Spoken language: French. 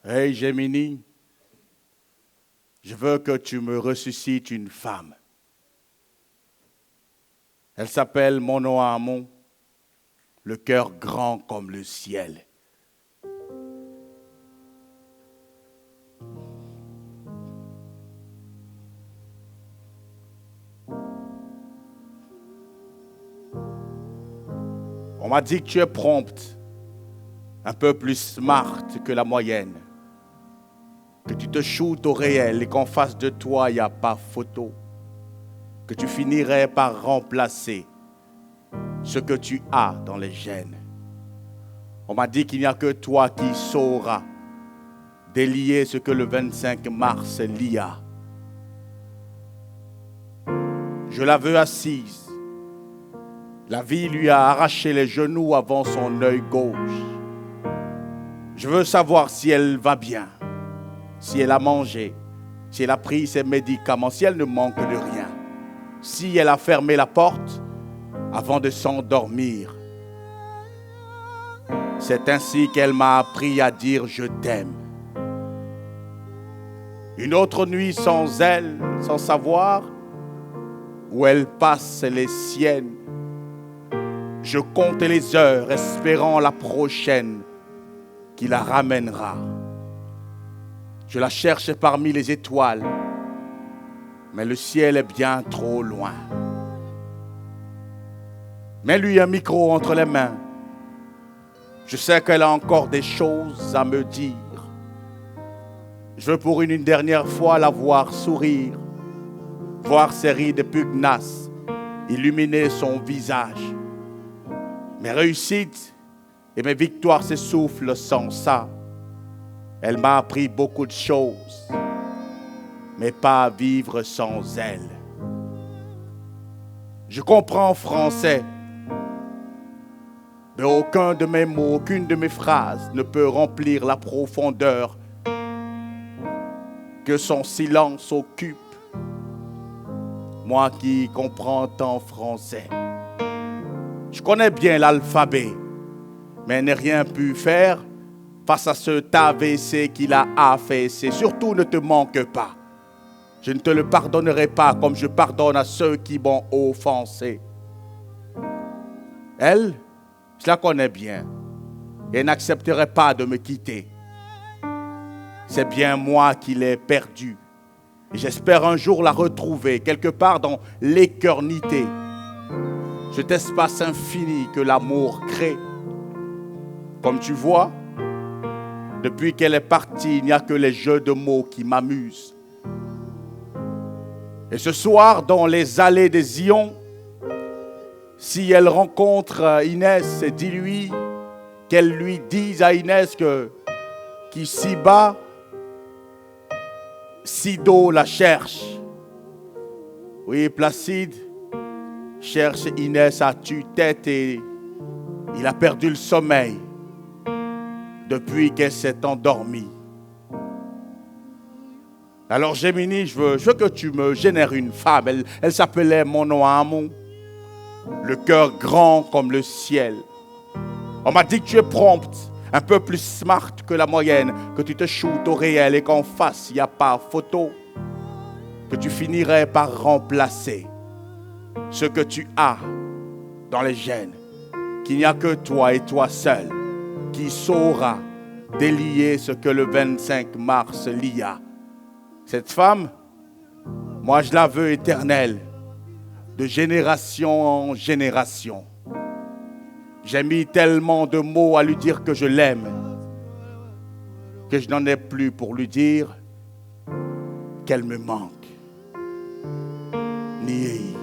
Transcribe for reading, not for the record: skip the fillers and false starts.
Hey Gemini, je veux que tu me ressuscites une femme. Elle s'appelle Mono Amon, le cœur grand comme le ciel. On m'a dit que tu es prompte, un peu plus smart que la moyenne, que tu te shootes au réel et qu'en face de toi, il n'y a pas photo, que tu finirais par remplacer ce que tu as dans les gènes. On m'a dit qu'il n'y a que toi qui sauras délier ce que le 25 mars lia. Je la veux assise. La vie lui a arraché les genoux avant son œil gauche. Je veux savoir si elle va bien, si elle a mangé, si elle a pris ses médicaments, si elle ne manque de rien, si elle a fermé la porte avant de s'endormir. C'est ainsi qu'elle m'a appris à dire « je t'aime ». Une autre nuit sans elle, sans savoir où elle passe les siennes. Je compte les heures, espérant la prochaine qui la ramènera. Je la cherche parmi les étoiles, mais le ciel est bien trop loin. Mets-lui un micro entre les mains. Je sais qu'elle a encore des choses à me dire. Je veux pour une dernière fois la voir sourire, voir ses rides pugnaces illuminer son visage. Mes réussites et mes victoires s'essoufflent sans ça. Elle m'a appris beaucoup de choses, mais pas à vivre sans elle. Je comprends français, mais aucun de mes mots, aucune de mes phrases ne peut remplir la profondeur que son silence occupe. Moi qui comprends tant français. Je connais bien l'alphabet, mais n'ai rien pu faire face à cet AVC qu'il a affaissé. Surtout ne te manque pas. Je ne te le pardonnerai pas comme je pardonne à ceux qui m'ont offensé. Elle, je la connais bien et n'accepterait pas de me quitter. C'est bien moi qui l'ai perdue. Et j'espère un jour la retrouver quelque part dans l'éternité. Cet espace infini que l'amour crée. Comme tu vois, depuis qu'elle est partie, il n'y a que les jeux de mots qui m'amusent. Et ce soir, dans les allées des Zion, si elle rencontre Inès, dis-lui qu'elle lui dise à Inès que qu'ici-bas, Sido la cherche. Oui, Placide cherche Inès à tue-tête et il a perdu le sommeil depuis qu'elle s'est endormie. Alors Gemini, je veux que tu me génères une femme. Elle s'appelait Mono Amon, le cœur grand comme le ciel. On m'a dit que tu es prompte, un peu plus smart que la moyenne, que tu te shootes au réel et qu'en face, il n'y a pas photo, que tu finirais par remplacer ce que tu as dans les gènes, qu'il n'y a que toi et toi seul qui saura délier ce que le 25 mars lia. Cette femme, moi je la veux éternelle, de génération en génération. J'ai mis tellement de mots à lui dire que je l'aime, que je n'en ai plus pour lui dire qu'elle me manque. Niei.